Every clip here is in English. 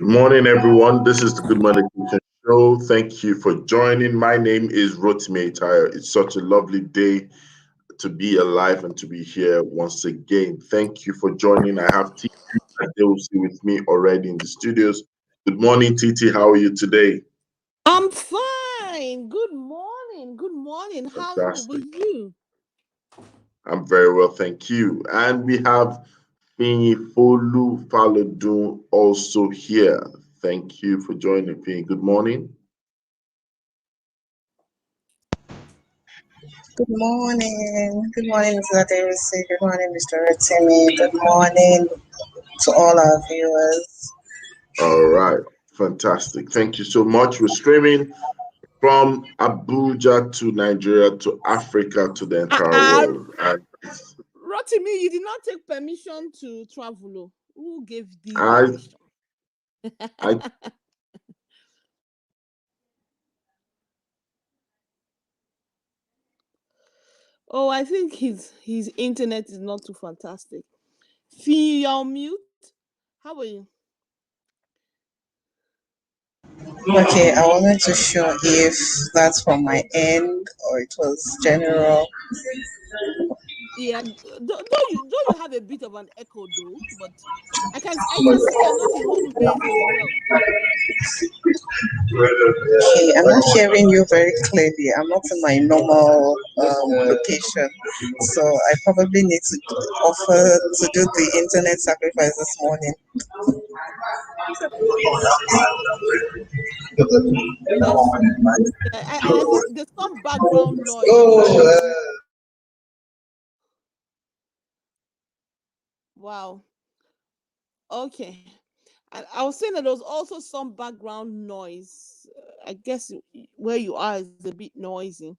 morning, everyone. This is the Good Morning Education Show. Thank you for joining. My name is Rotimi Tire. It's such a lovely day to be alive and to be here once again. Thank you for joining. I have TT Adeosi with me already in the studios. Good morning, TT. How are you today? I'm fine. Good morning. Good morning. How are Fantastic. you? I'm very well, thank you. And we have Folu Falodun also here. Thank you for joining, Fini. Good morning. Good morning. Good morning, Mr. Davidson. Good morning, Mr. Rotimi. Good morning to all our viewers. All right, fantastic. Thank you so much. We're streaming from Abuja to Nigeria to Africa to the entire Uh, world. And Rotimi, you did not take permission to travel. Who gave the I, permission? I, Oh, I think his internet is not too fantastic. Fee, you're on mute. How are you? Okay, I wanted to show if that's from my end or it was general. Yeah, though you have a bit of an echo though, but I can see you're not in home base as well. Okay, I'm not hearing you very clearly. I'm not in my normal location. So I probably need to offer to do the internet sacrifice this morning. Yes. Yeah, I think there's some background noise. Wow. Okay. And I was saying that there was also some background noise. I guess where you are is a bit noisy.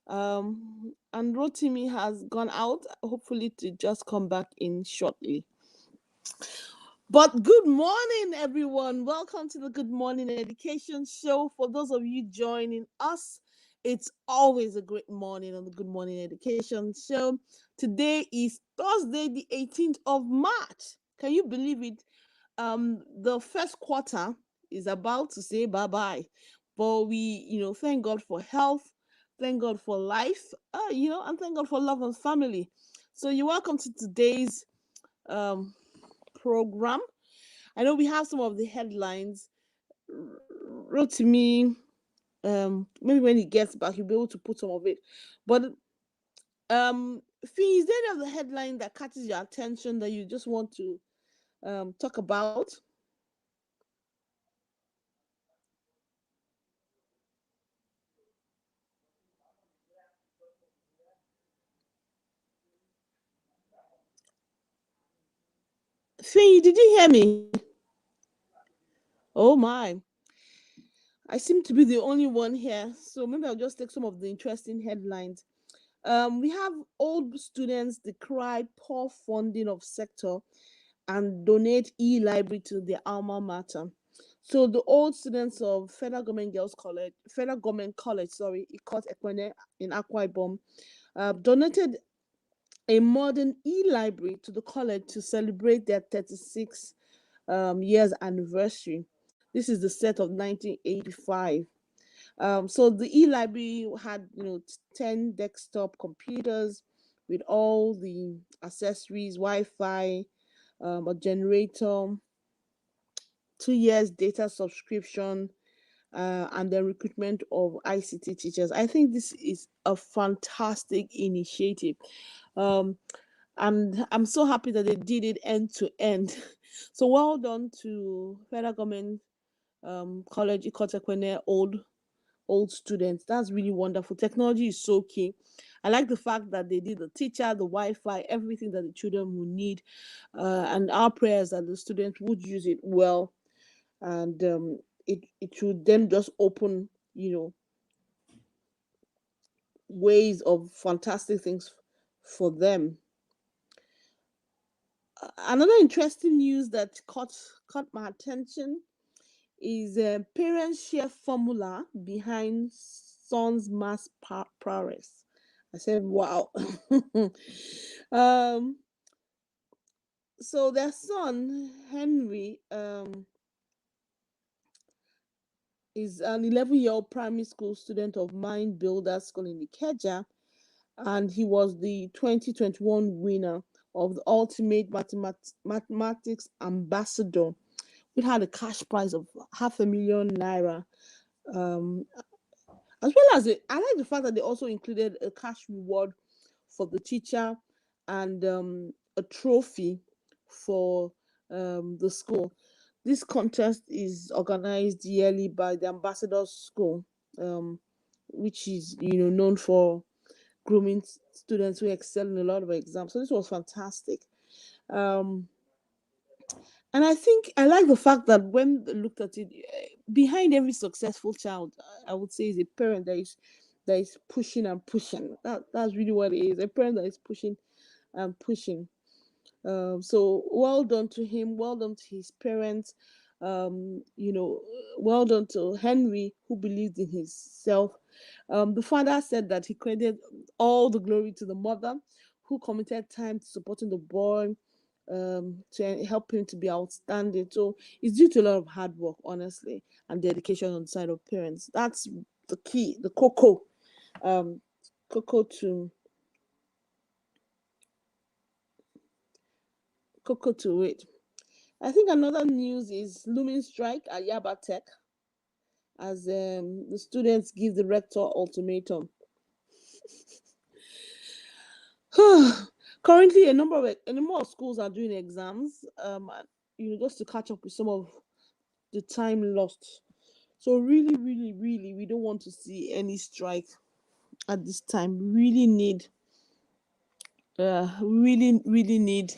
And Rotimi has gone out, hopefully to just come back in shortly. But good morning, everyone. Welcome to the Good Morning Education Show. For those of you joining us, it's always a great morning on the Good Morning Education Show. Today is Thursday, the 18th of March. Can you believe it? The first quarter is about to say bye-bye. But we, thank God for health, thank God for life, and thank God for love and family. So you're welcome to today's um program. I know we have some of the headlines. Wrote to me. Maybe when he gets back, he'll be able to put some of it. But Fee, is there any of the headline that catches your attention that you just want to talk about? Fee, did you hear me? Oh my. I seem to be the only one here. So maybe I'll just take some of the interesting headlines. We have old students decry poor funding of sector and donate e-library to their alma mater. So the old students of Federal Government College, Ikot Ekwene in Akwa Ibom, donated a modern e-library to the college to celebrate their 36 years anniversary. This is the set of 1985. So the e-library had 10 desktop computers with all the accessories, Wi-Fi, a generator, 2 years data subscription, and the recruitment of ICT teachers. I think this is a fantastic initiative. Um, and I'm so happy that they did it end to end. So well done to Federal Government College Ikotekwene old students. That's really wonderful. Technology is so key. I like the fact that they did the teacher, the Wi-Fi, everything that the children will need, and our prayers that the students would use it well, and it should then just open ways of fantastic things for them. Another interesting news that caught my attention is parents share formula behind son's mass prowess. I said, wow. um, so their son, Henry, is an 11-year-old primary school student of Mind Builder School in Ikeja, and he was the 2021 winner of the Ultimate Mathematics Ambassador, which had a cash prize of £500,000. Um, as well as I like the fact that they also included a cash reward for the teacher and a trophy for the school. This contest is organized yearly by the Ambassadors School, um, which is known for grooming students who excel in a lot of exams. So this was fantastic. Um, and I think I like the fact that when they looked at it, behind every successful child, I would say is a parent that is pushing and pushing. That's really what it is. A parent that is pushing and pushing. So well done to him. Well done to his parents. Well done to Henry, who believed in himself. The father said that he credited all the glory to the mother, who committed time to supporting the boy, to help him to be outstanding. So it's due to a lot of hard work, honestly, and dedication on the side of parents. That's the key, the cocoa, cocoa to it. I think another news is looming strike at Yaba Tech, as the students give the rector ultimatum. Currently, a number of schools are doing exams, just to catch up with some of the time lost. So really, really, really, we don't want to see any strike at this time. We really, really need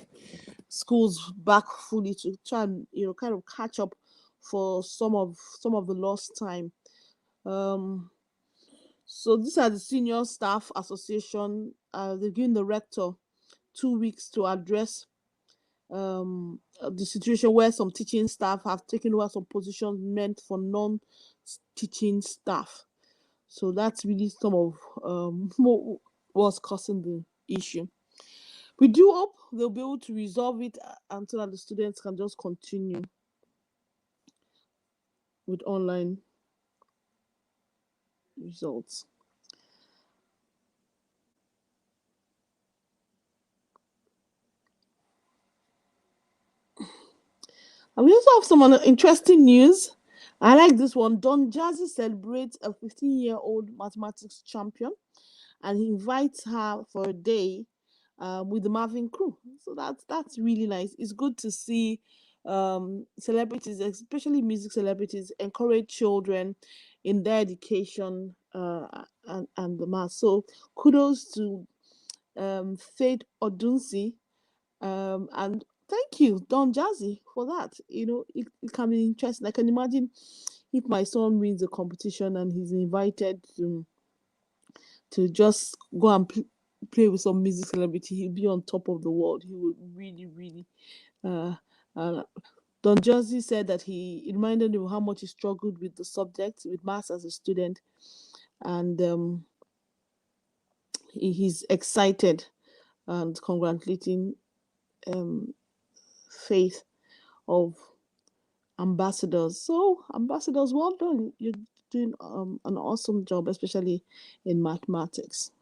schools back fully to try and kind of catch up for some of the lost time. So these are the senior staff association. They're giving the rector 2 weeks to address the situation where some teaching staff have taken over some positions meant for non-teaching staff. So that's really some of what was causing the issue. We do hope they'll be able to resolve it until that the students can just continue with online results. And we also have some other interesting news. I like this one. Don Jazzy celebrates a 15-year-old mathematics champion, and he invites her for a day with the Marvin crew. So that's really nice. It's good to see celebrities, especially music celebrities, encourage children in their education and the math. So kudos to Faith Odunsi, and thank you, Don Jazzy, for that. It can be interesting. I can imagine if my son wins the competition and he's invited to just go and play with some music celebrity, he'll be on top of the world. He would really, really. Uh, Don Jazzy said that it reminded him how much he struggled with the subject, with maths as a student, and he's excited and congratulating Faith of ambassadors. So ambassadors, well done. You're doing an awesome job, especially in mathematics.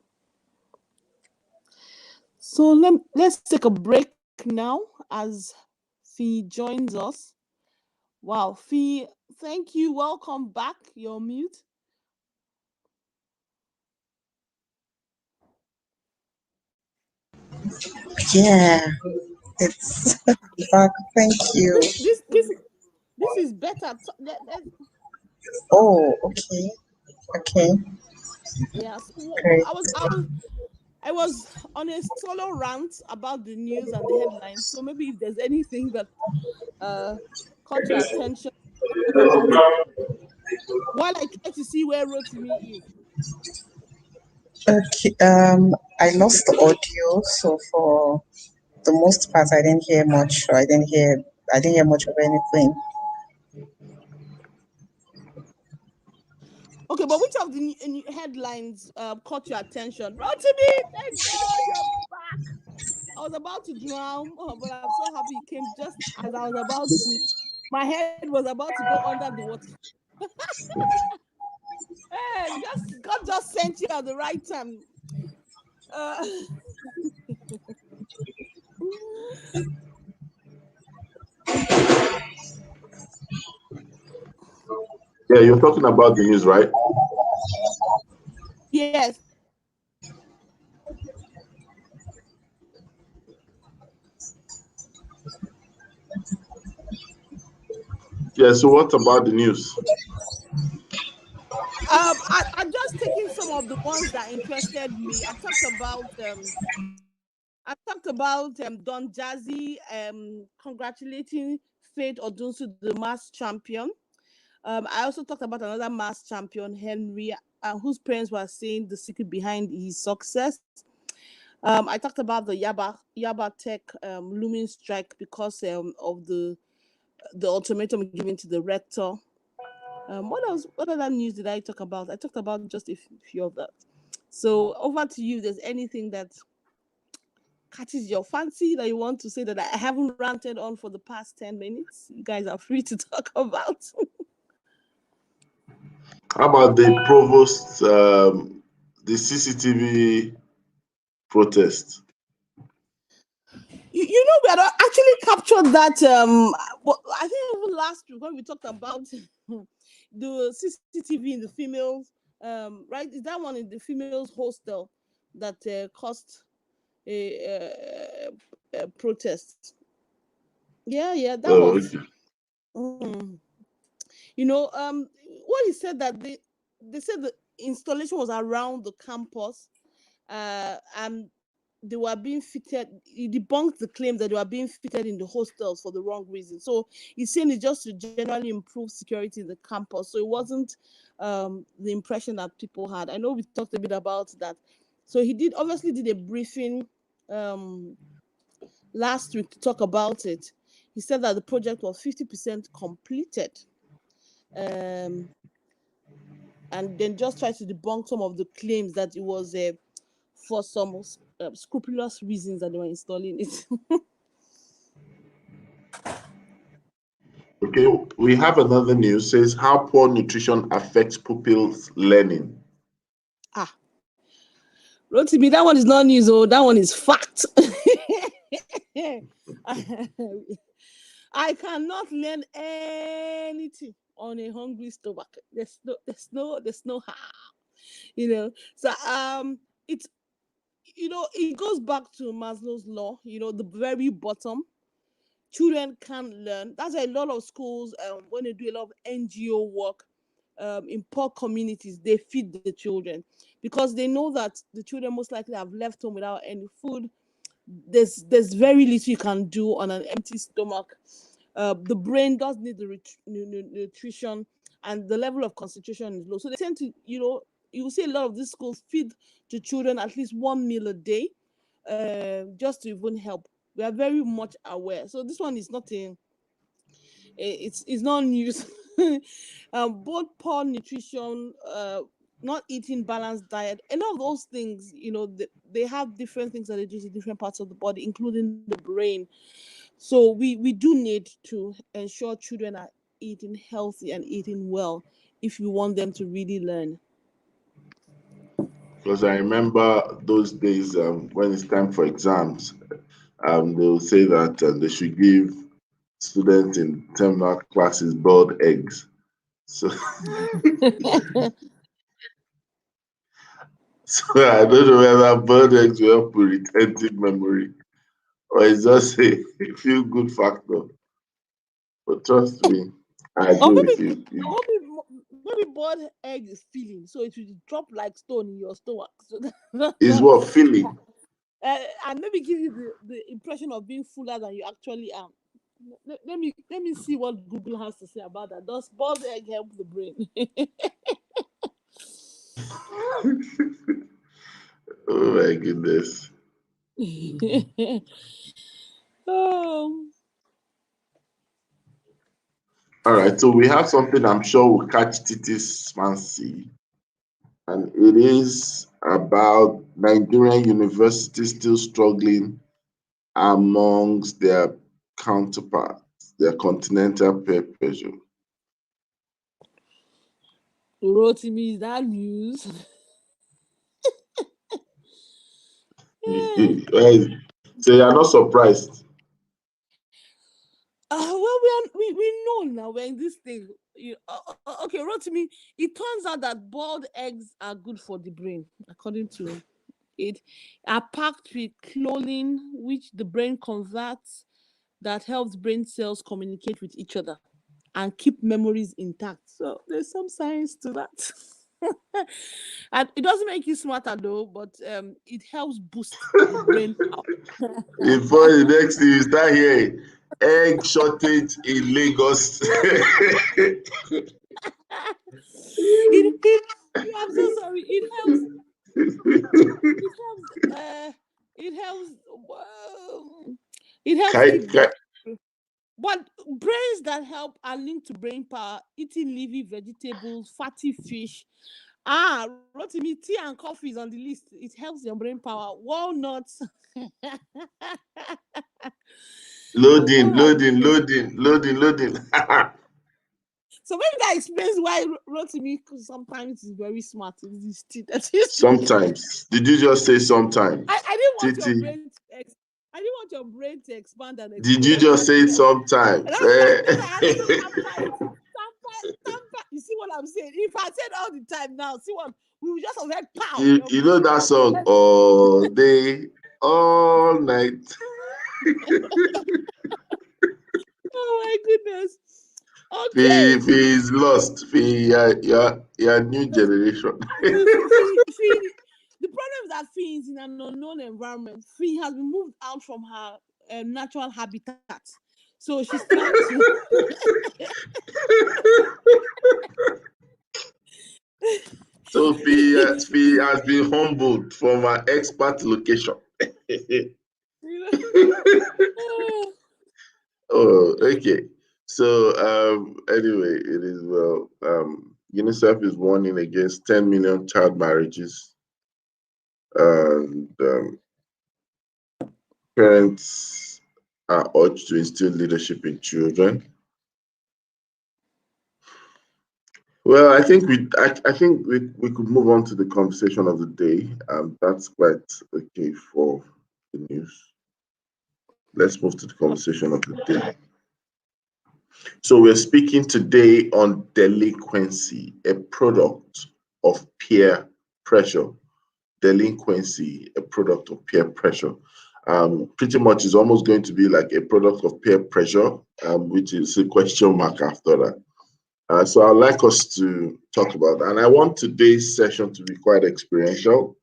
So let's take a break now as Fee joins us. Wow, Fee, thank you. Welcome back. You're mute. Yeah, it's back. Thank you. This is better. Oh, okay. Okay, Yeah. So great. I was on a solo rant about the news and the headlines. So maybe if there's anything that caught your attention, talk about it while I try to see where Rotimi is. Okay, I lost the audio, so for the most part, I didn't hear much. Or I didn't hear much of anything. Okay, but which of the headlines caught your attention? Rotimi, thank God you're back. I was about to drown, but I'm so happy you came just as I was about to. My head was about to go under the water. Hey, God just sent you at the right time. Uh, Yeah, you're talking about the news, right? yes. Yeah, so what about the news? I'm just taking some of the ones that interested me. I talked about Don Jazzy congratulating Faith Odunsu, the mass champion. I also talked about another mass champion, Henry, whose parents were saying the secret behind his success. I talked about the Yaba Tech looming strike because of the ultimatum given to the rector. What else? What other news did I talk about? I talked about just a few of that. So over to you. If there's anything that catches your fancy that you want to say that I haven't ranted on for the past 10 minutes, you guys are free to talk about. How about the provost, the CCTV protest? You know, we had actually captured that. I think even last week when we talked about the CCTV in the females, right? Is that one in the females hostel that caused a protest? Yeah, that Oh, was. okay. Mm. You know, what he said that they said the installation was around the campus, and they were being fitted. He debunked the claim that they were being fitted in the hostels for the wrong reason. So he's saying it's just to generally improve security in the campus. So it wasn't the impression that people had. I know we talked a bit about that. So he did a briefing um, last week to talk about it. He said that the project was 50% completed. Um, and then just try to debunk some of the claims that it was for some scrupulous reasons that they were installing it. Okay, we have another news says how poor nutrition affects pupils' learning. Ah, Rotimi, that one is not news, oh, that one is fact. I cannot learn anything on a hungry stomach. There's no how. So it's it goes back to Maslow's law. The very bottom. Children can't learn. That's why a lot of schools, when they do a lot of NGO work in poor communities, they feed the children because they know that the children most likely have left home without any food. There's very little you can do on an empty stomach. The brain does need the nutrition, and the level of concentration is low. So they tend to, you will see a lot of these schools feed the children at least one meal a day, just to even help. We are very much aware. So this one is not it's not news. Both poor nutrition, not eating balanced diet, and all those things, they have different things that they do to different parts of the body, including the brain. So we do need to ensure children are eating healthy and eating well if we want them to really learn. Because I remember those days when it's time for exams, they will say that they should give students in terminal classes boiled eggs. So, so I don't know whether boiled eggs will help with retentive memory or it's just a feel good factor. But trust me, I Or agree maybe with you. maybe boiled egg is filling, so it will drop like stone in your stomach. So Is what feeling? and maybe give you the impression of being fuller than you actually are. Let me see what Google has to say about that. Does boiled egg help the brain? Oh my goodness. Oh. All right, so we have something I'm sure will catch Titi's fancy, and it is about Nigerian universities still struggling amongst their counterparts, their continental peer pressure. Rotimi, is that news? So you are not surprised. Well, we know now we're in this thing. Okay, Rotimi, it turns out that boiled eggs are good for the brain, according to it. Are packed with choline, which the brain converts, that helps brain cells communicate with each other and keep memories intact. So there's some science to that. And it doesn't make you smarter though, but it helps boost the brain power. Before the next thing you start hearing, egg shortage in Lagos. it I'm so sorry. It helps it helps it helps Kai, keep kai, the but brains that help are linked to brain power, eating leafy vegetables, fatty fish. Rotimi, tea and coffee is on the list. It helps your brain power. Walnuts. Oh, loading, what my loading, goodness. loading, loading, loading. So maybe that explains why Rotimi sometimes is very smart. It's this tea that is. Sometimes. Did you just say sometimes? I didn't want your Titi, brain I didn't want your brain to expand and did explode. you just say it And sometimes? that's why I said I had to tamper it. Tamper. You see what I'm saying? If I said all the time now, see what we would just have heard pow. You know that song all day, all night. Oh my goodness. If Okay. he's lost, your new generation. The problem is that Fee is in an unknown environment. Fee has been moved out from her natural habitat. So she's trying to. So Fee has been humbled from her expert location. You know, Oh, okay. So anyway, it is well. UNICEF is warning against 10 million child marriages, and parents are urged to instill leadership in children. Well, I think we could move on to the conversation of the day. That's quite okay for the news. Let's move to the conversation of the day. So we're speaking today on delinquency, a product of peer pressure. Delinquency, a product of peer pressure. Pretty much is almost going to be like a product of peer pressure, which is a question mark after that. So I'd like us to talk about, and I want today's session to be quite experiential.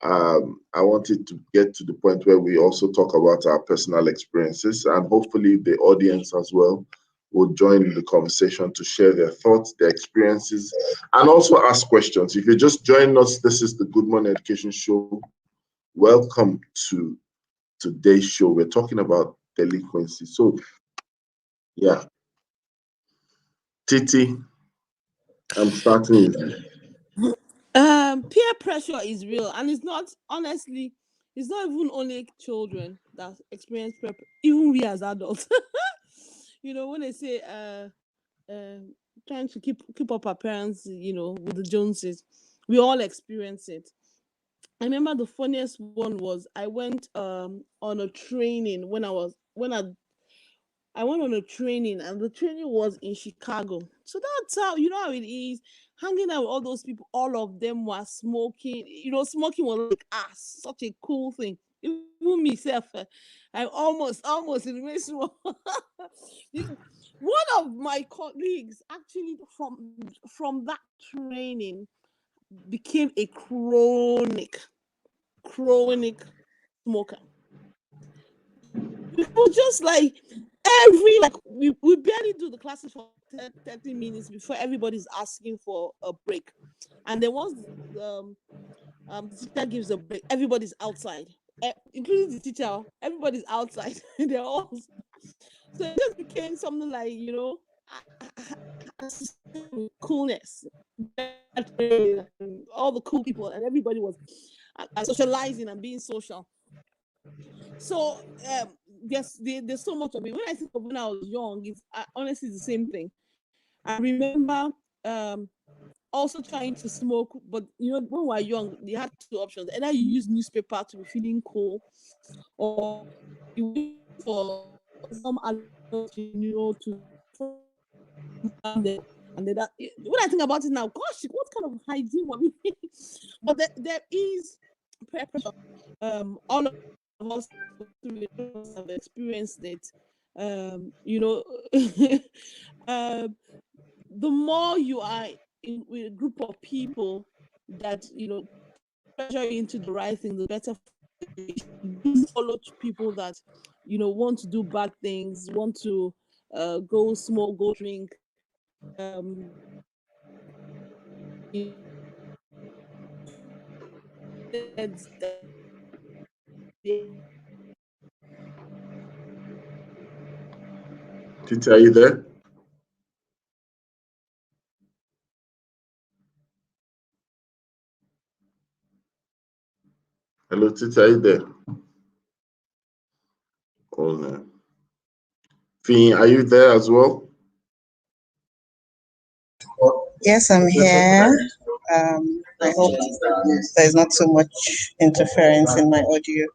I want it to get to the point where we also talk about our personal experiences, and hopefully the audience as well will join in the conversation to share their thoughts, their experiences, and also ask questions. If you're just joining us, this is the Good Morning Education Show. Welcome to today's show. We're talking about delinquency. So, yeah, Titi, I'm starting with you. peer pressure is real, and it's not honestly. It's not even only children that experience peer. Even we as adults. When they say uh, trying to keep up our parents, with the Joneses, we all experience it. I remember the funniest one was I went on a training when I went on a training, and the training was in Chicago. So that's how how it is. Hanging out with all those people, all of them were smoking. Smoking was like such a cool thing. Even myself, I'm almost in the midst of one of my colleagues actually from that training became a chronic smoker. It was just like we barely do the classes for 30 minutes before everybody's asking for a break. And then once the teacher gives a break, everybody's outside, including the teacher. Everybody's outside. They're all so it just became something like coolness, all the cool people, and everybody was socializing and being social. So there's so much of it. When I think of when I was young, it's honestly the same thing. I remember um also trying to smoke. But when we were young, they had two options: either you use newspaper to be feeling cool, or you wait for some adult, to calm them. And then that, when I think about it now, gosh, what kind of hygiene were we? But there is peer pressure. All of us have experienced it. Um, the more you are with a group of people that pressure you into the right thing, the better for you. Do follow people that want to do bad things, want to go smoke, go drink. Tita, are you there? Hello, Tita, are you there? Oh no. Fee, are you there as well? Yes, I'm here. I hope there's not too much interference in my audio.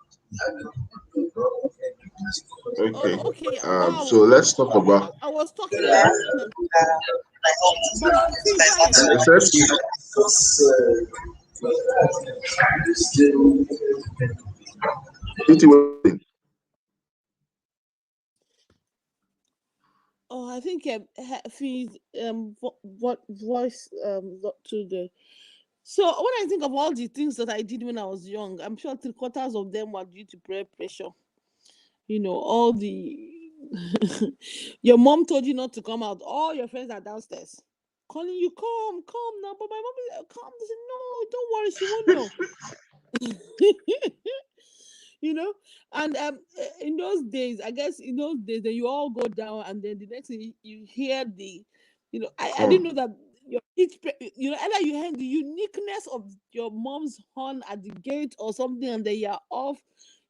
Okay. Okay. So let's talk about. I was talking and but see, quiet. It says, Titi, Oh, I think fees what voice got to the. So when I think of all the things that I did when I was young, I'm sure 3/4 of them were due to peer pressure. All the your mom told you not to come out. All your friends are downstairs calling you, come now. But my mom is like, come. They said, no, don't worry, she won't know. you know and in those days, I guess in those days, then you all go down, and then the next thing you hear I didn't know that either you hear the uniqueness of your mom's horn at the gate or something, and then you're off,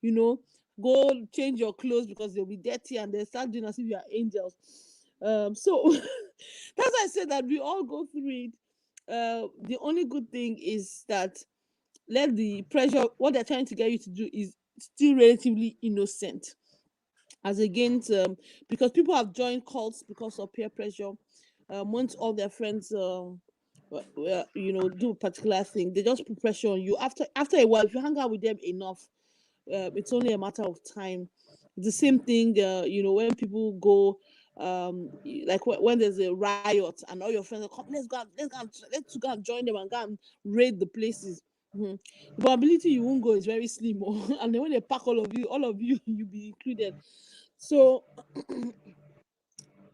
you know go change your clothes because they'll be dirty, and they start doing as if you are angels. So that's why I said that we all go through it. The only good thing is that let the pressure, what they're trying to get you to do is still relatively innocent, as against because people have joined cults because of peer pressure. Once all their friends do a particular thing, they just put pressure on you. After a while, if you hang out with them enough, it's only a matter of time. The same thing, when people go, like when there's a riot and all your friends are, come, let's go and join them and go and raid the places. Mhm. The probability you won't go is very slim. And then when they pack all of you, you'll be included. So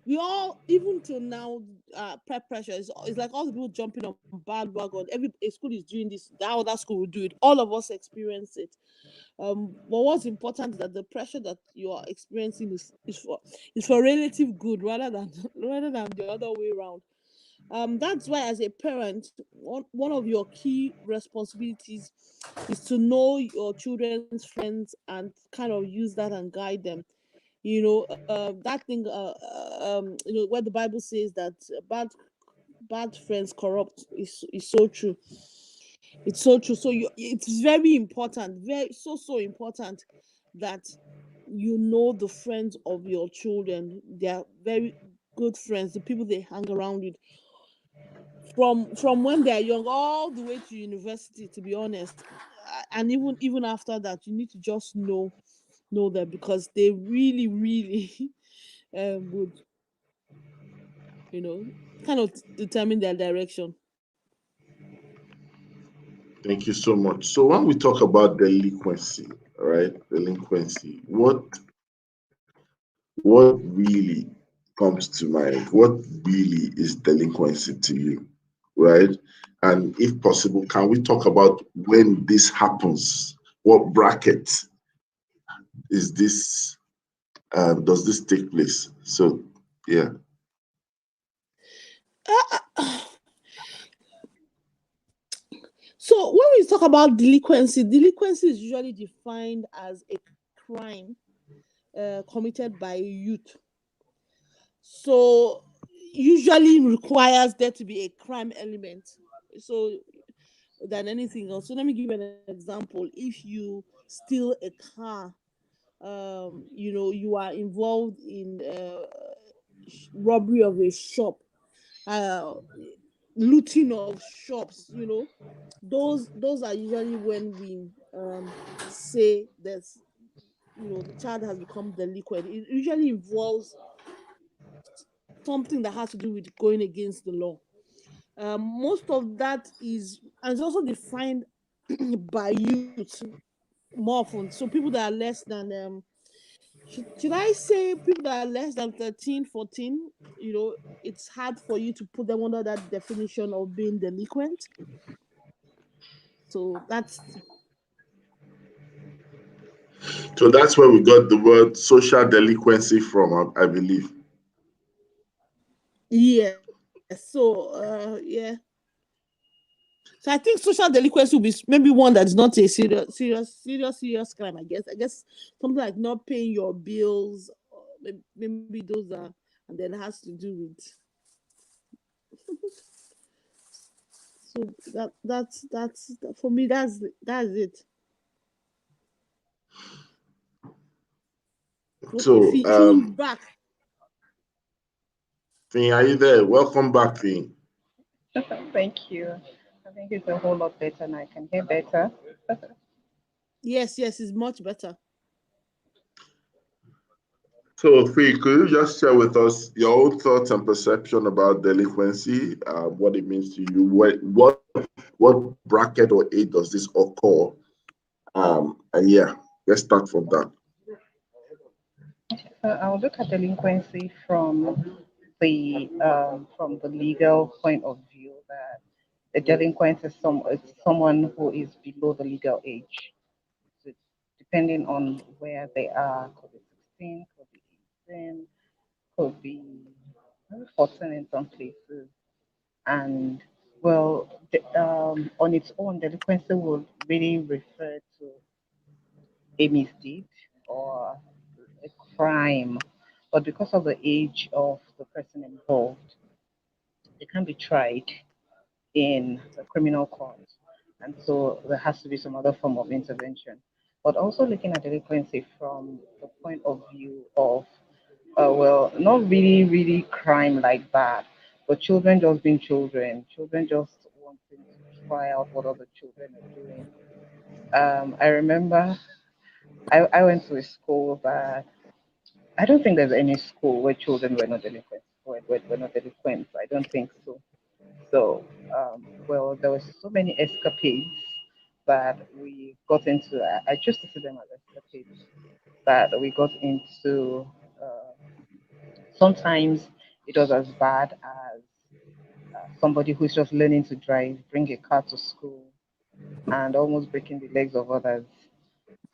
we all, even till now, peer pressure is like all the people jumping on bandwagon. Every a school is doing this, that other school will do it. All of us experience it. But what's important is that the pressure that you are experiencing is for relative good, rather than rather than the other way around. That's why, as a parent, one of your key responsibilities is to know your children's friends and kind of use that and guide them. That thing, where the Bible says that bad friends corrupt, is so true. It's so true. So it's very important, very so important, that you know the friends of your children. They are very good friends, the people they hang around with, from when they are young all the way to university, to be honest. And even after that, you need to just know them, because they really, really would you know kind of determine their direction. thank you so much. So when we talk about delinquency, right? Delinquency, what really comes to mind? What really is delinquency to you, right? And if possible, can we talk about when this happens? What bracket is this? Does this take place? So, yeah. So when we talk about delinquency is usually defined as a crime committed by youth. So usually requires there to be a crime element. So than anything else. So let me give you an example. If you steal a car, you are involved in robbery of a shop, uh, looting of shops. Those are usually when we say that the child has become delinquent. It usually involves something that has to do with going against the law. Most of that is, and it's also defined by youth more often. So people that are less than should I say people that are less than 13, 14, it's hard for you to put them under that definition of being delinquent. So that's So that's where we got the word social delinquency from, I believe. yes. So yeah. So I think social delinquency will be maybe one that's not a serious crime. I guess something like not paying your bills. Or maybe those are, and then has to do with. So that's for me. That's it. Okay, So, Fee is back. Finn, are you there? Welcome back, Finn. Thank you. I think it's a whole lot better and I can hear better. Yes, it's much better. So, Fee, could you just share with us your own thoughts and perception about delinquency, what it means to you, what bracket or age does this occur? And yeah, let's start from that. I'll look at delinquency from the legal point of view that a delinquent is it's someone who is below the legal age. So depending on where they are, could be 16, could be 18, could be maybe 14 in some places. And well, on its own, delinquency would really refer to a misdeed or a crime. But because of the age of the person involved, they can be tried in the criminal court. And so there has to be some other form of intervention. But also looking at delinquency from the point of view of, well, not really, really crime like that, but children just being children, children just wanting to try out what other children are doing. I remember I went to a school that I don't think there's any school where children were not delinquent. Were not delinquent. I don't think so. So, well, there were so many escapades that we got into. I choose to see them as escapades that we got into. Uh, Sometimes it was as bad as somebody who's just learning to drive, bring a car to school, and almost breaking the legs of others.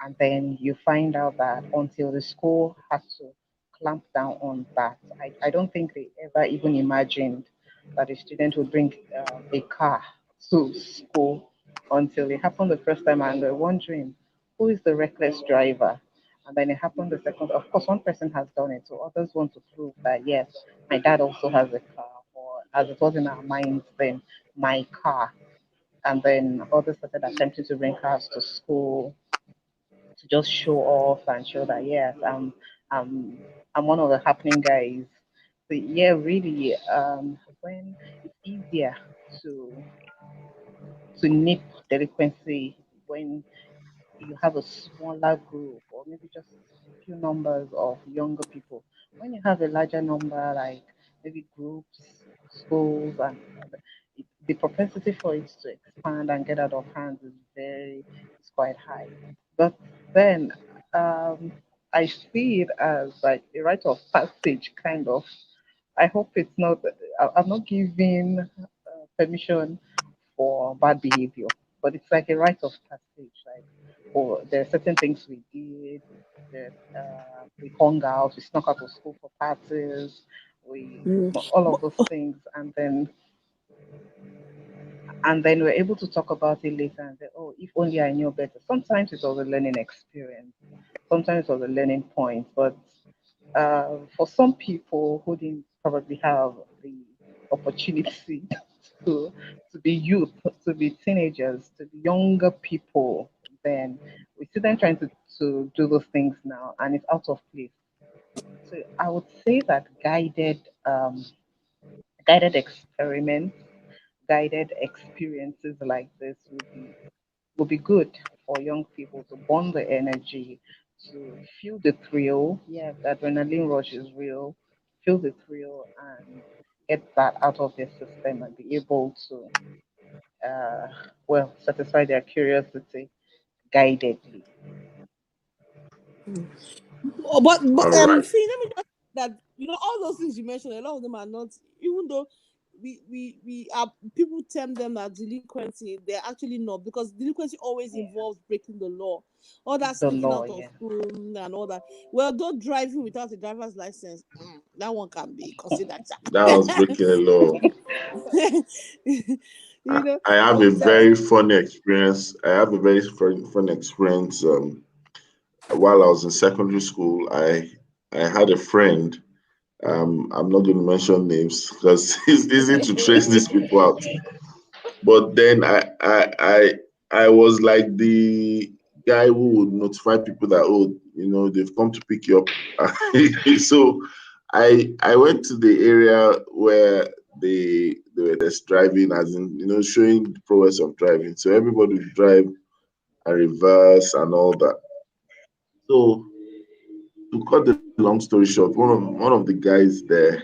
And then you find out that until the school had to clamp down on that, I don't think they ever even imagined that a student would bring a car to school until it happened the first time and they're wondering who is the reckless driver. And then it happened the second. Of course, one person has done it, so others want to prove that yes, my dad also has a car, or as it was in our minds then, my car. And then others started attempting to bring cars to school to just show off and show that yes, I'm I'm one of the happening guys. So yeah, really, when it's easier to nip delinquency when you have a smaller group or maybe just few numbers of younger people. When you have a larger number, like maybe groups, schools, and the propensity for it to expand and get out of hand is quite high. But then um, I see it as like a rite of passage, kind of. I hope it's not. I'm not giving permission for bad behavior, but it's like a rite of passage. Like, oh, there are certain things we did. That we hung out, we snuck out of school for parties, we Mm. all of those things, and then we're able to talk about it later and say, oh, if only I knew better. Sometimes it was a learning experience, sometimes it was a learning point, but for some people who didn't probably have the opportunity to to be youth, to be teenagers, to be younger people, then we see them trying to do those things now, and it's out of place. So I would say that guided experiments, guided experiences like this would be good for young people to burn the energy, to feel the thrill. Yeah, the adrenaline rush is real. Feel the thrill and get that out of their system and be able to, satisfy their curiosity guidedly. But All right. Fee, let me just that all those things you mentioned, a lot of them are not, even though we are, people term them as delinquency, they're actually not, because delinquency always Yeah, involves breaking the law, all that the sneaking law. out of Yeah, school and all that. Well, though driving without a driver's license, that one can be considered. That was breaking the law. you know, I have a but very funny experience. I have a very funny experience. While I was in secondary school, I had a friend. I'm not going to mention names because it's easy to trace these people out. But then I was like the guy who would notify people that, oh, they've come to pick you up. So I went to the area where they were just driving, as in, showing the progress of driving. So everybody would drive and reverse and all that. So to cut the long story short, one of the guys there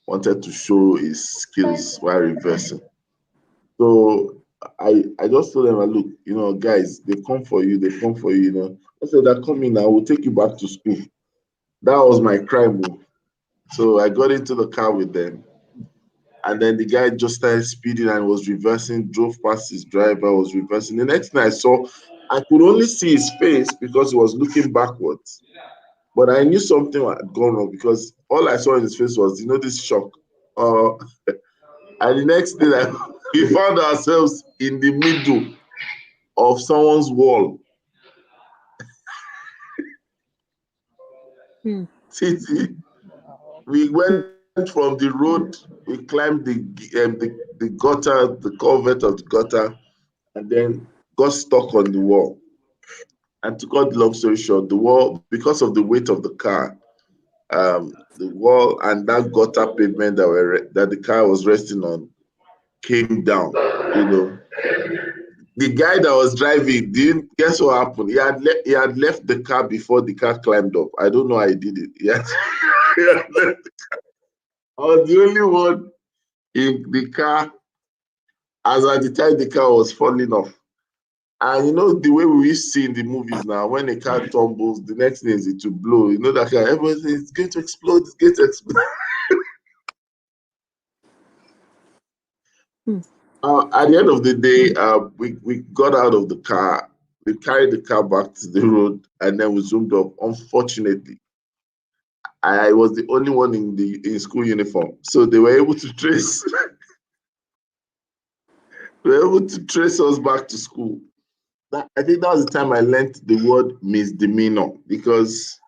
wanted to show his skills while reversing. So I just told them, look, guys, they've come for you, they've come for you. I said, they're coming now, we'll take you back to school. That was my crime move. So I got into the car with them. And then the guy just started speeding and was reversing, drove past his driver, was reversing. The next thing I saw, I could only see his face because he was looking backwards. But I knew something had gone wrong because all I saw in his face was, this shock. Uh, and the next thing, we found ourselves in the middle of someone's wall. Hmm. Titi, wow. we went from the road, we climbed the gutter, the culvert of the gutter, and then got stuck on the wall. And to cut the long story short, the wall, because of the weight of the car, the wall and that gutter pavement that the car was resting on came down. You know, the guy that was driving didn't guess what happened. He had left the car before the car climbed up. I don't know how he did it. He had left. I was the only one in the car as at the time the car was falling off. And the way we used to see in the movies now, when a car tumbles, the next thing is it to blow. That car, everybody says it's going to explode, it's going to explode. Hmm. At the end of the day, we got out of the car, we carried the car back to the road, and then we zoomed up. Unfortunately, I was the only one in school uniform, so they were able to trace they were able to trace us back to school. I think that was the time I learned the word misdemeanor, because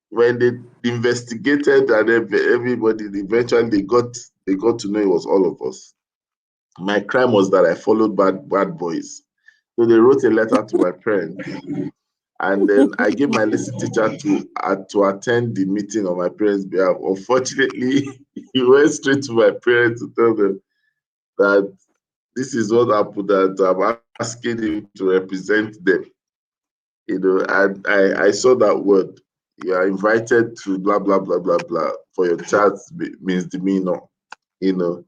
when they investigated and everybody eventually they got to know it was all of us. My crime was that I followed bad boys. So they wrote a letter to my parents, and then I gave my lesson teacher to attend the meeting on my parents' behalf. Unfortunately, he went straight to my parents to tell them that this is what happened, that I'm asking him to represent them. And I saw that word. You are invited to blah blah blah blah blah for your child's misdemeanor. You know,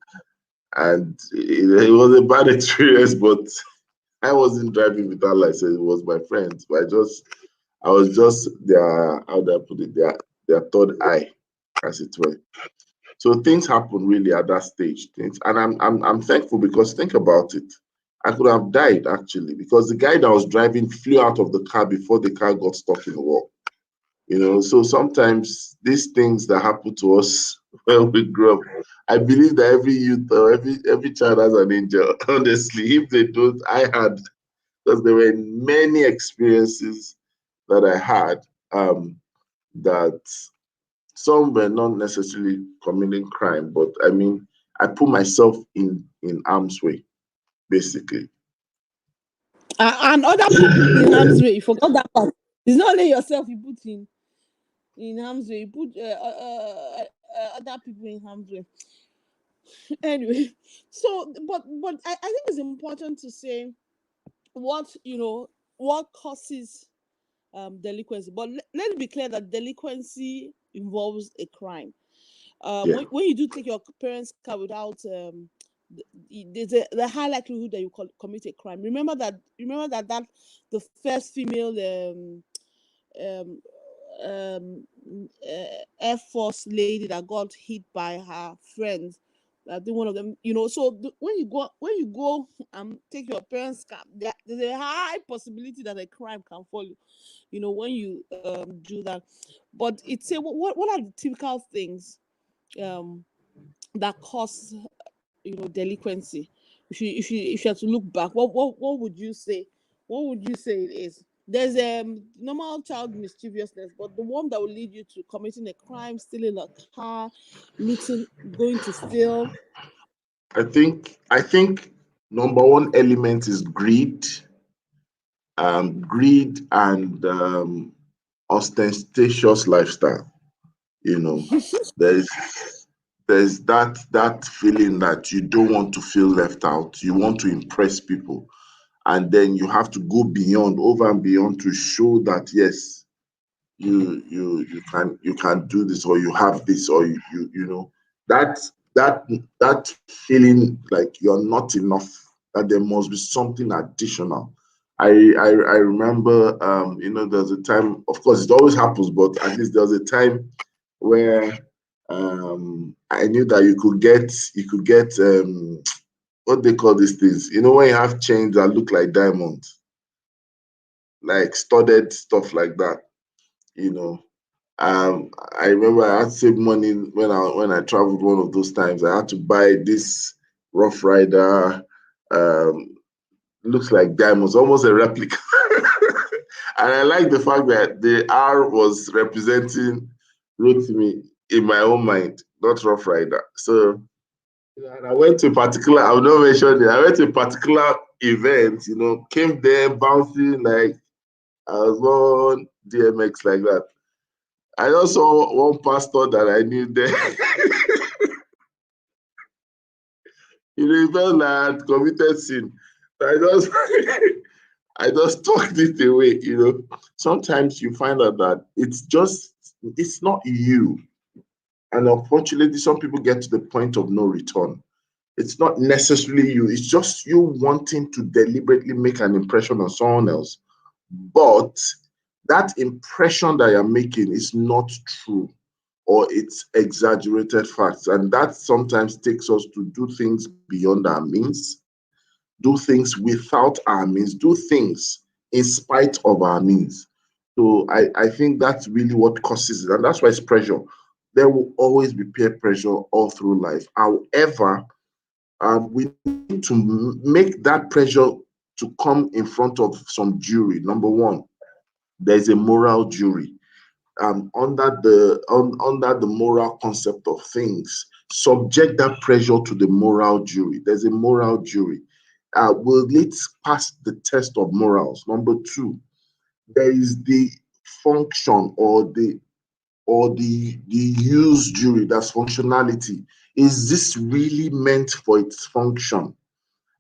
and it was a bad experience, but I wasn't driving without license. It was my friends, but I was just their, how do I put it, their third eye, as it were. So things happen really at that stage. And I'm thankful, because think about it. I could have died actually, because the guy that was driving flew out of the car before the car got stuck in the wall. So sometimes these things that happen to us when we grow up, I believe that every youth or every child has an angel. Honestly, if they don't, I had, because there were many experiences that I had, that some were not necessarily committing crime, but I mean, I put myself in harm's way, basically. And other people in harm's way. You forgot that part. It's not only yourself you put in harm's way. You put other people in harm's way. Anyway, so but I think it's important to say what what causes delinquency. But let it be clear that delinquency involves a crime. Yeah. When you do take your parents' car without there's the high likelihood that you commit a crime. Remember that the first female um, um, Air Force lady that got hit by her friends. I think one of them, So when you go take your parents' car, there's a high possibility that a crime can follow. When you do that. But it's a what are the typical things um that cause delinquency? If you have to look back, what would you say? What would you say it is? There's normal child mischievousness, but the one that will lead you to committing a crime, stealing a car, looting, going to steal. I think number one element is greed. Greed and ostentatious lifestyle. You know, there's that feeling that you don't want to feel left out. You want to impress people, and then you have to go beyond, over and beyond, to show that yes, you can do this, or you have this, or that that feeling like you're not enough, that there must be something additional. I remember, there's a time, of course it always happens, but at least there was a time where I knew that you could get what they call these things, when you have chains that look like diamonds, like studded stuff like that, you know. I remember I had to save money when I traveled one of those times. I had to buy this Rough Rider, um, looks like diamonds, almost a replica. And I like the fact that the R was representing Rotimi in my own mind, not Rough Rider. So, and I went to a particular, I will not mention it, I went to a particular event, came there bouncing like I was on DMX like that. I also saw one pastor that I knew there. He felt like committed sin. So I just tucked it away. Sometimes you find out that it's not you. And unfortunately, some people get to the point of no return. It's not necessarily you. It's just you wanting to deliberately make an impression on someone else. But that impression that you're making is not true, or it's exaggerated facts. And that sometimes takes us to do things beyond our means, do things without our means, do things in spite of our means. So I think that's really what causes it. And that's why it's pressure. There will always be peer pressure all through life. However, we need to make that pressure to come in front of some jury. Number one, there's a moral jury. Under the moral concept of things, subject that pressure to the moral jury. There's a moral jury. Will it pass the test of morals? Number two, there is the function, or the use jury. That's functionality. Is this really meant for its function?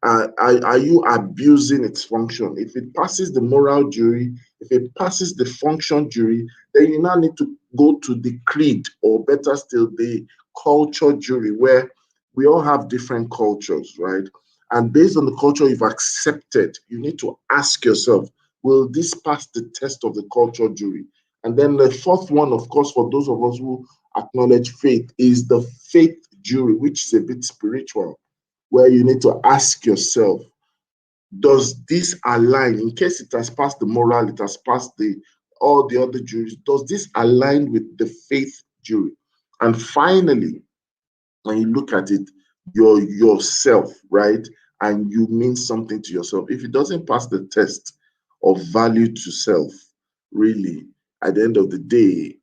Are you abusing its function? If it passes the moral jury, if it passes the function jury, then you now need to go to the creed, or better still, the culture jury, where we all have different cultures, right? And based on the culture you've accepted, you need to ask yourself, will this pass the test of the culture jury? And then the fourth one, of course, for those of us who acknowledge faith, is the faith jury, which is a bit spiritual, where you need to ask yourself, does this align, in case it has passed the moral, it has passed all the other juries, does this align with the faith jury? And finally, when you look at it, you're yourself, right? And you mean something to yourself. If it doesn't pass the test of value to self, really, at the end of the day,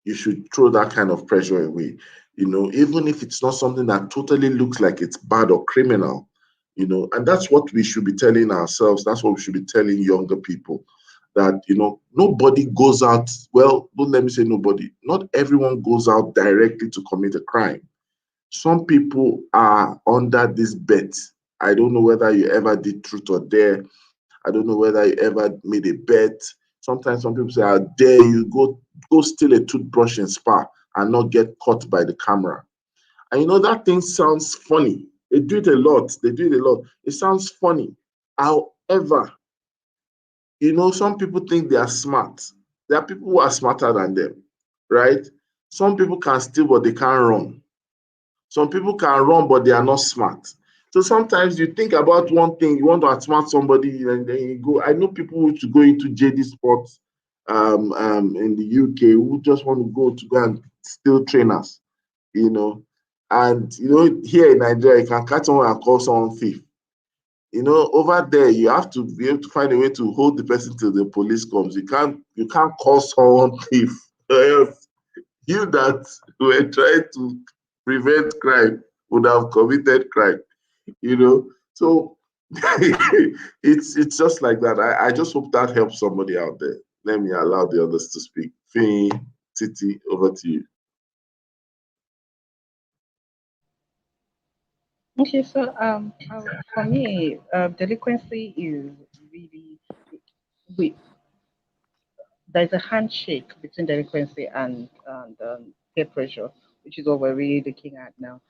you should throw that kind of pressure away. even if it's not something that totally looks like it's bad or criminal, and that's what we should be telling ourselves. That's what we should be telling younger people, that, nobody goes out, well, don't let me say nobody, not everyone goes out directly to commit a crime. Some people are under this bet. I don't know whether you ever did truth or dare. I don't know whether you ever made a bet. Sometimes some people say, I dare you go steal a toothbrush in Spa and not get caught by the camera. And that thing sounds funny. They do it a lot. They do it a lot. It sounds funny. However, some people think they are smart. There are people who are smarter than them, right? Some people can steal, but they can't run. Some people can run, but they are not smart. So sometimes you think about one thing, you want to outsmart somebody, and then you go. I know people who to go into JD Sports in the UK who just want to go and steal trainers, you know. And here in Nigeria, you can catch someone and call someone thief. Over there, you have to be able to find a way to hold the person till the police comes. You can't call someone thief. You that were trying to prevent crime would have committed crime, you know. So it's just like that. I just hope that helps somebody out there. Let me allow the others to speak. Fee, Titi, over to you. Okay, so for me, delinquency is really we there's a handshake between delinquency and peer pressure, which is what we're really looking at now.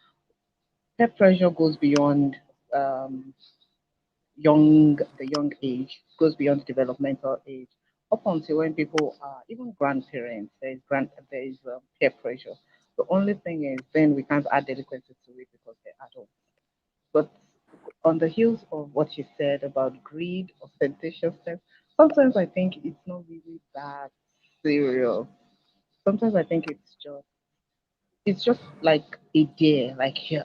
Peer pressure goes beyond um, the young age, goes beyond developmental age, up until when people are even grandparents. There is peer pressure. The only thing is, then we can't add delinquency to it because they're adults. But on the heels of what you said about greed, ostentatiousness, sometimes I think it's not really that serious. Sometimes I think it's just like a dare, like here,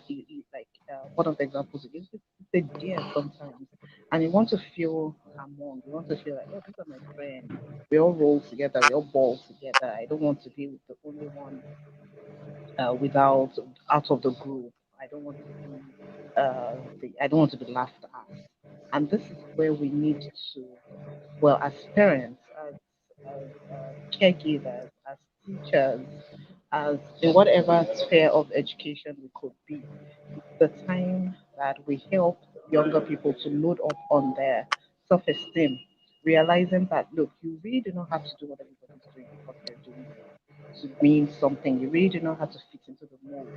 like one of the examples you give, it's a dare sometimes, and you want to feel among, you want to feel like, oh, these are my friends. We all roll together, we all ball together. I don't want to be with the only one without out of the group. I don't want to be I don't want to be laughed at. And this is where we need to, well, as parents, as caregivers, as teachers, as in whatever sphere of education we could be, it's the time that we help younger people to load up on their self-esteem, realizing that look, you really do not have to do what everybody's doing because they're doing it to mean something. You really do not have to fit into the mold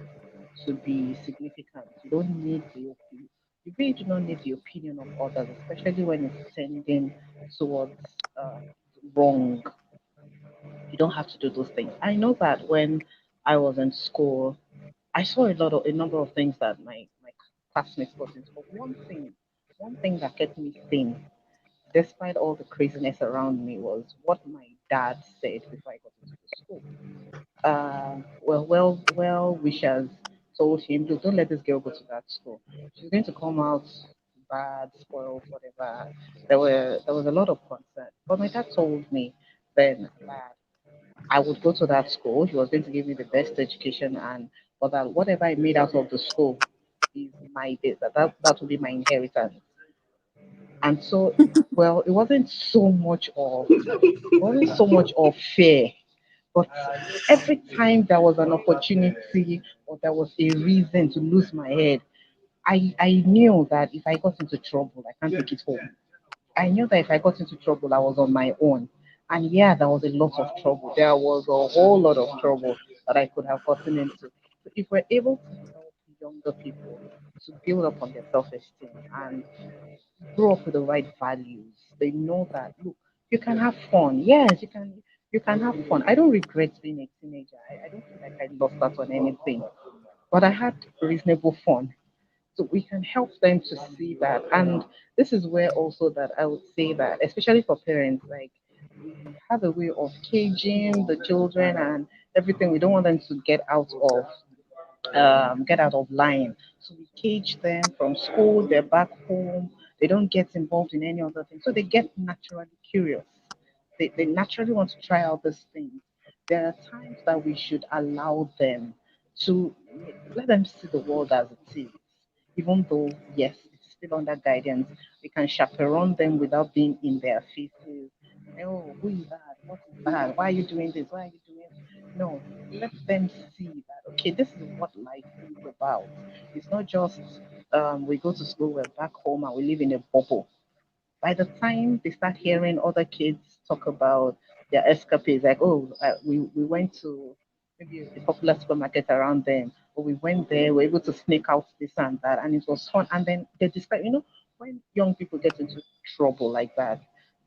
to be significant. You don't need the opinion. You really do not need the opinion of others, especially when it's tending towards uh, wrong. You don't have to do those things. I know that when I was in school, I saw a number of things that my classmates got into. But one thing that kept me sane, despite all the craziness around me, was what my dad said before I got into the school. Well wishers told him, look, don't let this girl go to that school. She's going to come out bad, spoiled, whatever. There was a lot of concern. But my dad told me then that I would go to that school. He was going to give me the best education, and but that whatever I made out of the school is that will be my inheritance. And so, well, it wasn't so much of fear, but every time there was an opportunity or there was a reason to lose my head, I knew that if I got into trouble, I can't take it home. I knew that if I got into trouble, I was on my own. And yeah, there was a lot of trouble. There was a whole lot of trouble that I could have gotten into. So if we're able to help younger people to build up on their self-esteem and grow up with the right values, they know that look, you can have fun. Yes, you can have fun. I don't regret being a teenager. I don't feel like I lost out on anything. But I had reasonable fun. So we can help them to see that. And this is where also that I would say that, especially for parents, like we have a way of caging the children and everything. We don't want them to get out of line. So we cage them from school, they're back home, they don't get involved in any other thing. So they get naturally curious. They naturally want to try out these things. There are times that we should allow them. to let them see the world as it is. Even though, yes, it's still under guidance, we can chaperone them without being in their faces. Oh, who is that? What is that? Why are you doing this? Why are you doing? No, let them see that, okay, this is what life is about. It's not just we go to school, we're back home, and we live in a bubble. By the time they start hearing other kids talk about their escapades, like, oh, we went to maybe a popular supermarket around them, or we went there, we are able to sneak out this and that, and it was fun. And then they describe, when young people get into trouble like that,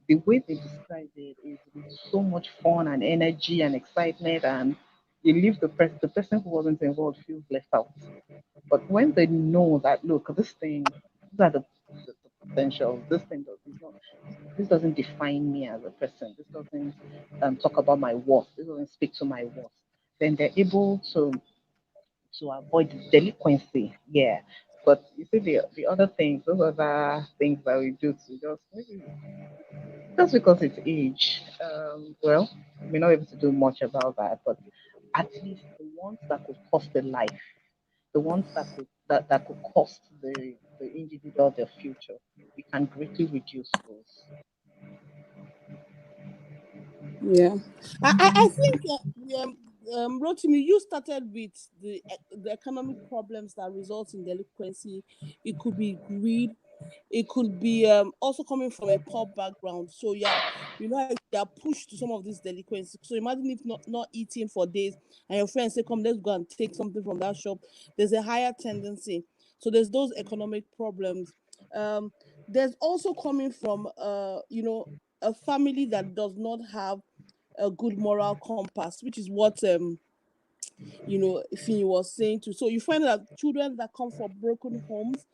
the way they describe it is with so much fun and energy and excitement, and you leave the person who wasn't involved feels left out. But when they know that, look, this thing, these are the potentials. This doesn't define me as a person. This doesn't talk about my worth. This doesn't speak to my worth. Then they're able to avoid delinquency. Yeah. But you see the other things, those other things that we do to just maybe just because it's age. Well, we're not able to do much about that, but at least the ones that could cost a life, the ones that could cost the individual their future, we can greatly reduce those. Yeah, I think Rotimi, you started with the economic problems that result in delinquency. It could be greed. It could be also coming from a poor background. So yeah, you are pushed to some of these delinquency. So imagine if not eating for days, and your friends say, "Come, let's go and take something from that shop." There's a higher tendency. So there's those economic problems. Um, there's also coming from a family that does not have a good moral compass, which is what Finn was saying too. So you find that children that come from broken homes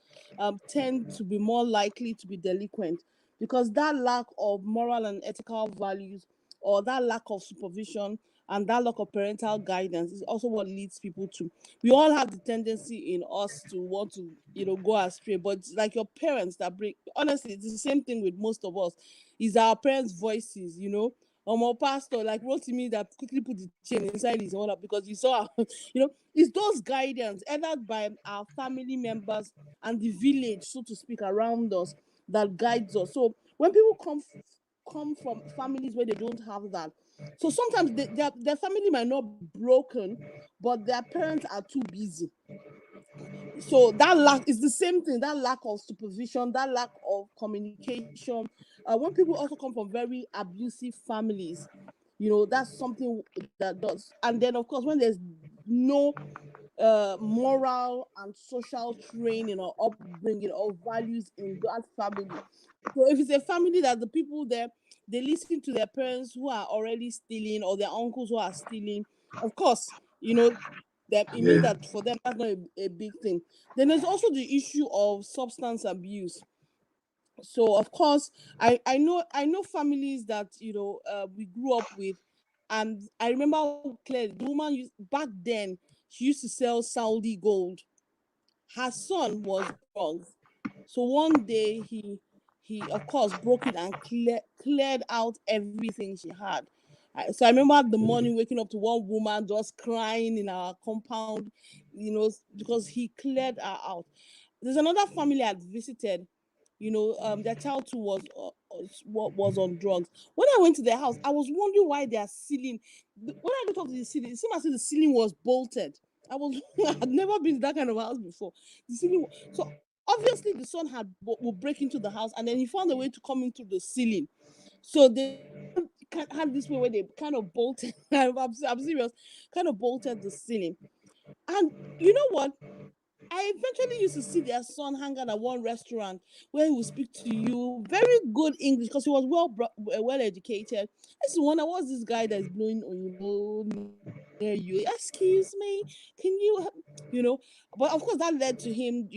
tend to be more likely to be delinquent because that lack of moral and ethical values or that lack of supervision and that lack of parental guidance is also what leads people to. We all have the tendency in us to want to, go astray, but it's like your parents that bring. Honestly, it's the same thing with most of us. Is our parents' voices, my pastor like wrote to me that quickly put the chain inside his wallet because you saw it's those guidance either by our family members and the village, so to speak, around us that guides us. So when people come from families where they don't have that, so sometimes their family might not be broken, but their parents are too busy. So that lack is the same thing, that lack of supervision, that lack of communication. When people also come from very abusive families, that's something that does. And then of course when there's no moral and social training or upbringing or values in that family. So if it's a family that the people there, they listen to their parents who are already stealing or their uncles who are stealing, of course, that it means Yeah. that for them that's not a big thing. Then there's also the issue of substance abuse. So of course, I know families that we grew up with, and I remember clearly the woman back then she used to sell Saudi gold. Her son was on drugs. So one day he of course broke it and cleared out everything she had. So I remember the morning waking up to one woman just crying in our compound, because he cleared her out. There's another family I visited. Their child too was on drugs. When I went to their house, I was wondering why their ceiling. When I looked up to the ceiling, it seemed as if the ceiling was bolted. I was I had never been to that kind of house before. The ceiling. So obviously the son will break into the house, and then he found a way to come into the ceiling. So they had this way where they kind of bolted. I'm serious, kind of bolted the ceiling. And you know what? I eventually used to see their son hang out at one restaurant where he would speak to you very good English because he was well educated. I used to wonder what's this guy that is blowing on near you. Excuse me, can you? But of course that led to him,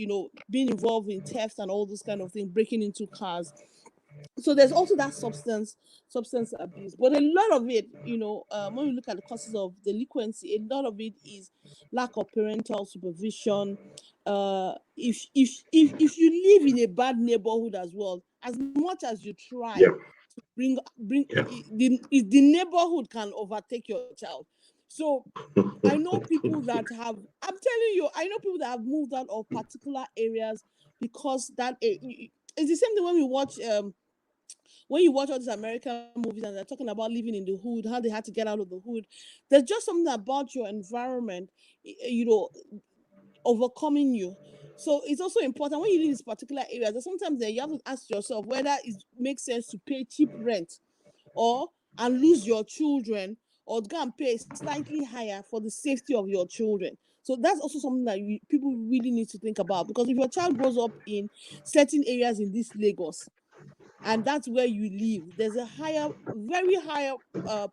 being involved in theft and all those kind of things, breaking into cars. So there's also that substance abuse, but a lot of it, when we look at the causes of delinquency, a lot of it is lack of parental supervision. If you live in a bad neighborhood as well, as much as you try Yeah. to bring Yeah. the neighborhood can overtake your child. So I know people that have, I'm telling you, I know people that have moved out of particular areas because it's the same thing when you watch all these American movies and they're talking about living in the hood, how they had to get out of the hood. There's just something about your environment, overcoming you. So it's also important when you live in these particular areas that sometimes you have to ask yourself whether it makes sense to pay cheap rent or and lose your children, or go and pay slightly higher for the safety of your children. So that's also something that people really need to think about, because if your child grows up in certain areas in this Lagos and that's where you live, there's a very higher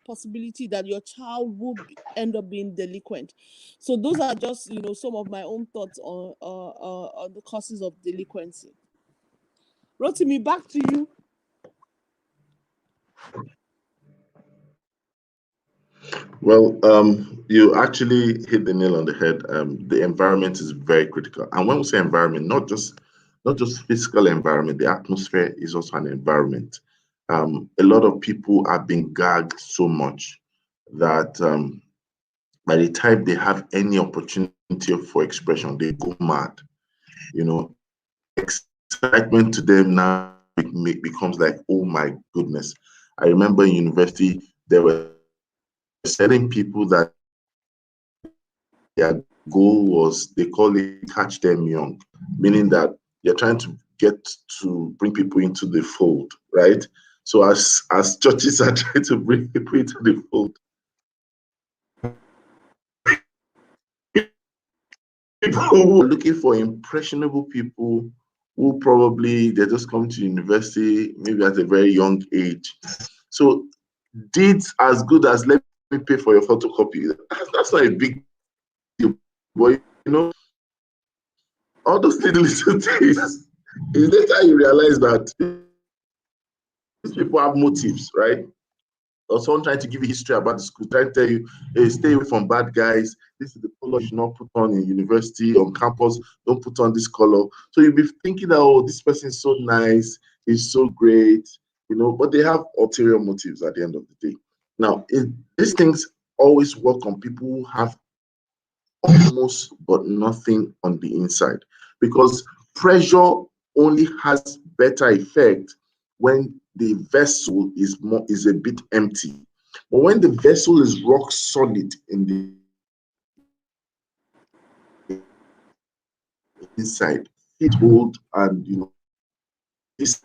possibility that your child will end up being delinquent. So those are just some of my own thoughts on the causes of delinquency. Rotimi, back to you. Well, you actually hit the nail on the head. The environment is very critical, and when we say environment, not just physical environment, the atmosphere is also an environment. A lot of people are being gagged so much that by the time they have any opportunity for expression, they go mad. You know, excitement to them now becomes like, oh my goodness. I remember in university there were certain people that their goal was, they call it catch them young, meaning that you're trying to get to bring people into the fold, right? So as churches are trying to bring people into the fold, people who are looking for impressionable people who probably they just come to university maybe at a very young age. So deeds as good as let me pay for your photocopy. That's not a big deal, but all those little things. Is later you realize that these people have motives, right? Or someone trying to give you history about the school, trying to tell you, hey, stay away from bad guys. This is the color you should not put on in university, on campus. Don't put on this color. So you'll be thinking that, oh, this person is so nice, he's so great, but they have ulterior motives at the end of the day. Now, these things always work on people who have almost but nothing on the inside, because pressure only has better effect when the vessel is a bit empty. But when the vessel is rock solid in the inside, it hold, and this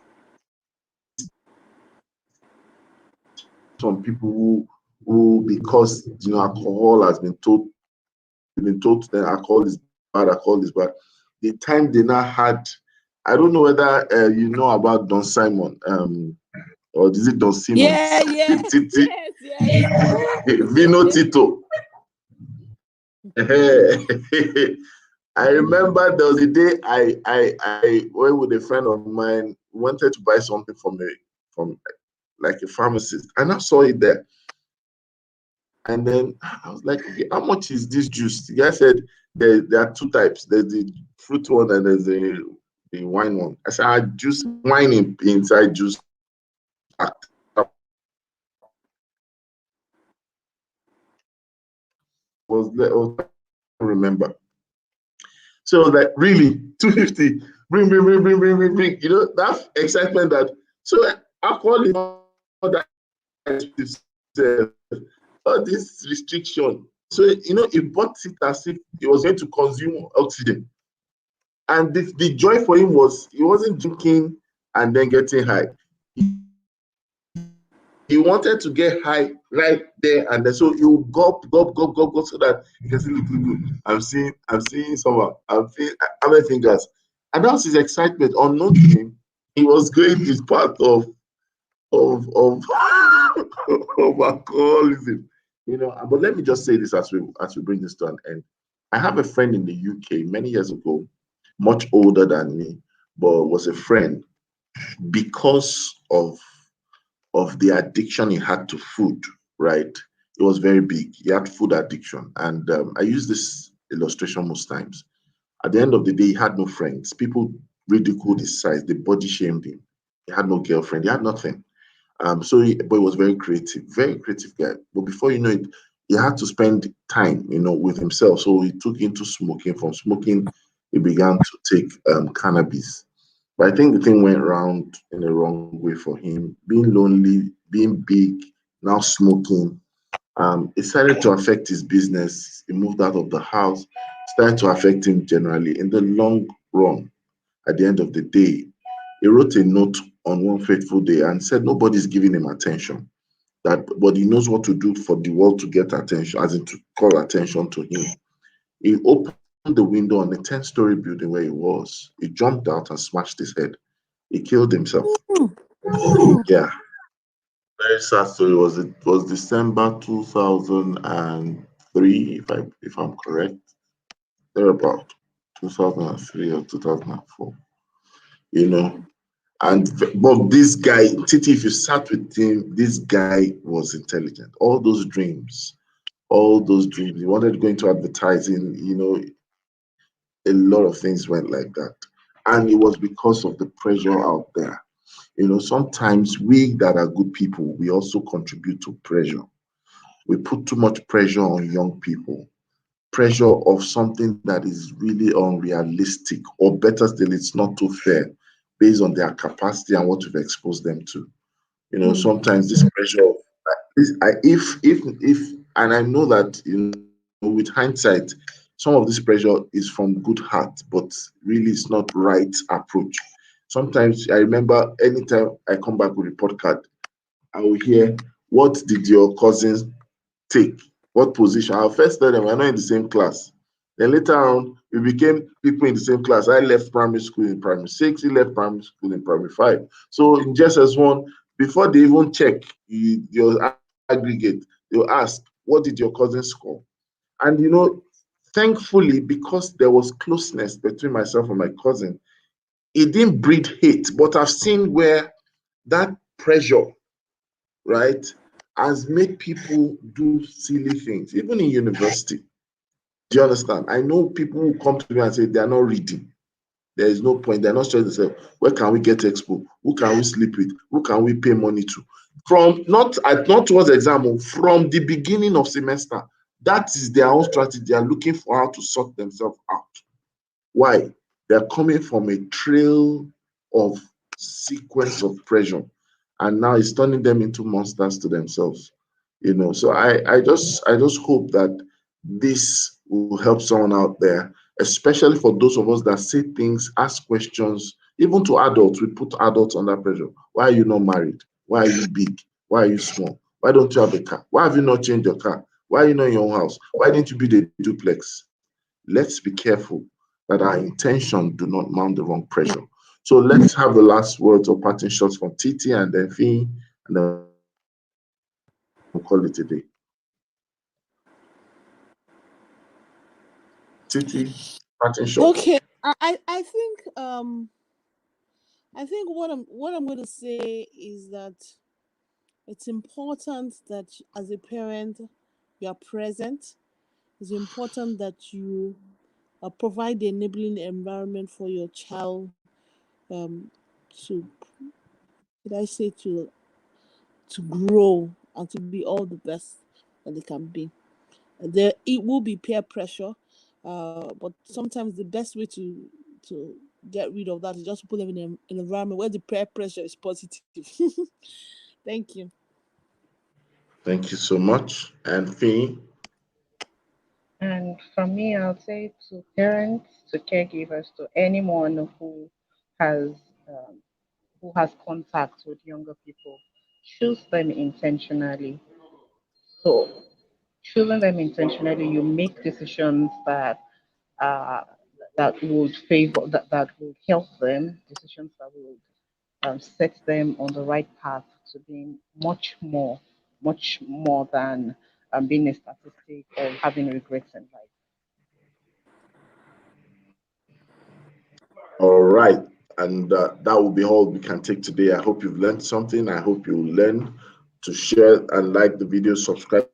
some people who because alcohol has been told to them alcohol is bad, alcohol is bad. The time they now had, I don't know whether you know about Don Simon, or is it Don Simon? Yeah, yeah. Titi, Yes, yes. Vino Tito. I remember there was a day I went with a friend of mine, wanted to buy something from like a pharmacist, and I saw it there. And then I was like, okay, how much is this juice? The guy said there are two types. There's the fruit one and there's the wine one. I said, juice, wine inside juice. Was remember. So I was like, really, 250, bring, that excitement that, so alcohol is not that expensive, all this restriction. So, he bought it as if he was going to consume oxygen. And the joy for him was he wasn't drinking and then getting high. He wanted to get high right there and then. So he would go, so that he can see, look. I'm seeing someone. I'm seeing how many fingers. And that was his excitement. Unknown to him, he was going his path of of alcoholism. But let me just say this as we bring this to an end. I have a friend in the UK many years ago, much older than me, but was a friend because of the addiction he had to food, right? It was very big. He had food addiction. And I use this illustration most times. At the end of the day, he had no friends. People ridiculed his size. They body shamed him. He had no girlfriend. He had nothing. But he was very creative guy. But before you know it, he had to spend time, with himself. So he took into smoking. From smoking, he began to take cannabis. But I think the thing went around in the wrong way for him. Being lonely, being big, now smoking. It started to affect his business. He moved out of the house. Started to affect him generally. In the long run, at the end of the day, he wrote a note on one fateful day and said nobody's giving him attention. That, but he knows what to do for the world to get attention, as in to call attention to him. He opened the window on a 10-story building where he was. He jumped out and smashed his head. He killed himself. Yeah, very sad story. It was December 2003, if I'm correct, thereabout 2003 or 2004. You know, but this guy, Titi, if you sat with him, this guy was intelligent. All those dreams. He wanted to go into advertising. A lot of things went like that, and it was because of the pressure out there. Sometimes we that are good people, we also contribute to pressure. We put too much pressure on young people, pressure of something that is really unrealistic, or better still, it's not too fair based on their capacity and what we've exposed them to. Sometimes this pressure, if, and I know that, with hindsight, some of this pressure is from good heart, but really it's not right approach. Sometimes I remember anytime I come back with a report card, I will hear, what did your cousins take? What position? I'll first tell them we're not in the same class. Then later on, we became people in the same class. I left primary school in primary six, he left primary school in primary five. So in JSS1, before they even check your aggregate, they'll ask, what did your cousin score? And thankfully, because there was closeness between myself and my cousin, it didn't breed hate. But I've seen where that pressure, right, has made people do silly things, even in university. Do you understand? I know people who come to me and say they are not reading. There is no point. They're not stressing themselves. Where can we get expo? Who can we sleep with? Who can we pay money to? From not towards the exam, from the beginning of semester. That is their own strategy. They are looking for how to sort themselves out. Why? They're coming from a trail of sequence of pressure, and now it's turning them into monsters to themselves. So I just hope that this will help someone out there, especially for those of us that say things, ask questions, even to adults. We put adults under pressure. Why are you not married? Why are you big? Why are you small? Why don't you have a car? Why have you not changed your car? Why are you not in your own house? Why didn't you build a duplex? Let's be careful that our intention do not mount the wrong pressure. So let's have the last words or parting shots from Titi and then Fee, and then we'll call it a day. Titi, parting shot. Okay, I think what I'm going to say is that it's important that as a parent you are present. It's important that you provide the enabling environment for your child to, did I say, to grow and to be all the best that they can be. There it will be peer pressure, but sometimes the best way to get rid of that is just put them in an environment where the peer pressure is positive. Thank you. Thank you so much. And Fee, And from me, I'll say to parents, to caregivers, to anyone has um, who has contact with younger people, choose them intentionally. So, choosing them intentionally, you make decisions uh, that would that would help them, decisions that would set them on the right path to being much more than being a statistic or having regrets in life. all right. And that will be all we can take today. I hope you've learned something. I hope you learn to share and like the video, subscribe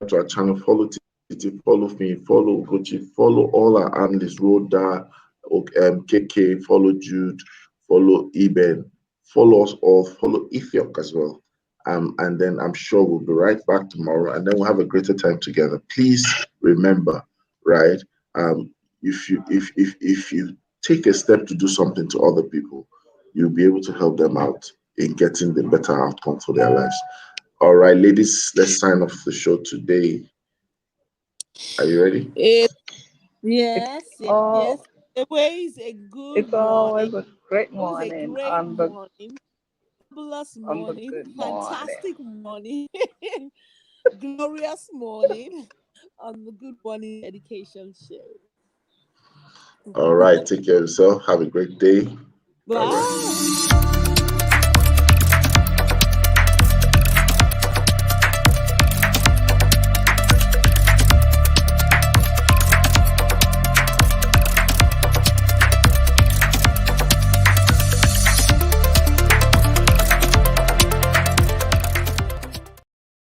to our channel, follow Titi, follow me, follow Gochi, follow all our analysts, Rhoda, KK, follow Jude, follow Eben, follow us all, follow Ethiok as well. And then I'm sure we'll be right back tomorrow, and then we'll have a greater time together. Please remember, right? Um, if you take a step to do something to other people, you'll be able to help them out in getting the better outcome for their lives. All right, ladies, let's sign off the show today. Are you ready? It, It's yes, yes, all yes. The way is a good it's morning. always a great Always a morning great morning. Fabulous on the morning. good morning. Fantastic morning. Glorious morning on the Good Morning Education Show. All right, take care of yourself. Have a great day. Bye bye. Bye.